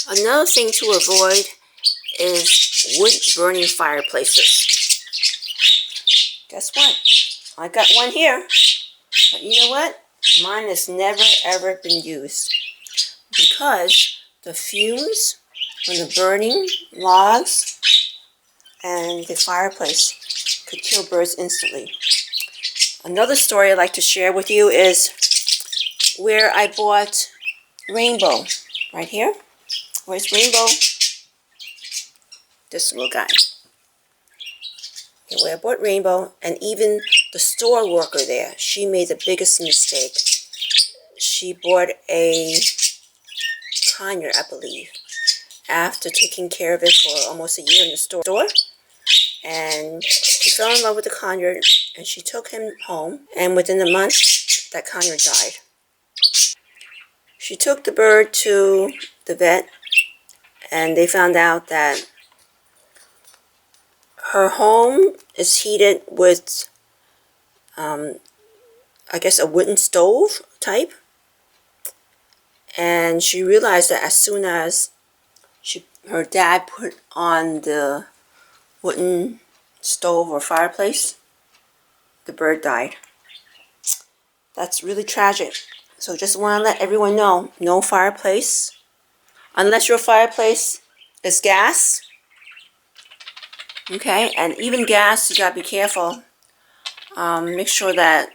Another thing to avoid is wood-burning fireplaces. Guess what? I got one here. But you know what? Mine has never ever been used because the fumes from the burning logs and the fireplace could kill birds instantly. Another story I'd like to share with you is where I bought Rainbow. Right here. Where's Rainbow? This little guy. Here, where I bought Rainbow, and even the store worker there, she made the biggest mistake. She bought a conure, I believe, after taking care of it for almost a year in the store. And she fell in love with the conure, and she took him home, and within a month, that conure died. She took the bird to the vet, and they found out that her home is heated with, I guess, a wooden stove type. And she realized that as soon as her dad put on the wooden stove or fireplace, the bird died. That's really tragic. So just want to let everyone know, no fireplace. Unless your fireplace is gas. Okay, and even gas, you gotta be careful. Make sure that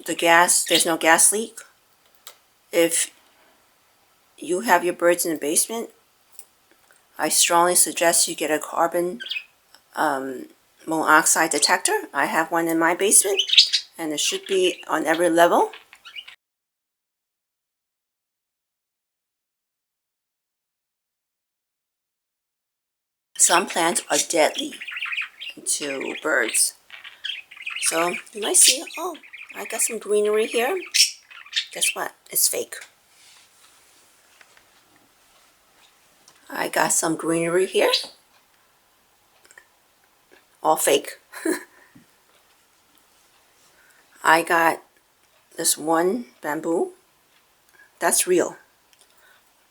there's no gas leak. If you have your birds in the basement, I strongly suggest you get a carbon monoxide detector. I have one in my basement, and it should be on every level. Some plants are deadly to birds. So you might see, oh, I got some greenery here. Guess what? It's fake. I got some greenery here. All fake. I got this one bamboo. That's real.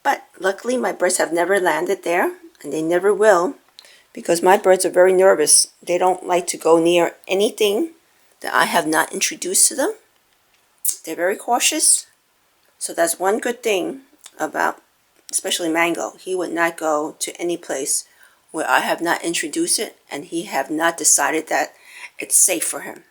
But luckily my birds have never landed there, and they never will, because my birds are very nervous. They don't like to go near anything that I have not introduced to them. They're very cautious. So that's one good thing about, especially Mango. He would not go to any place where I have not introduced it and he have not decided that it's safe for him.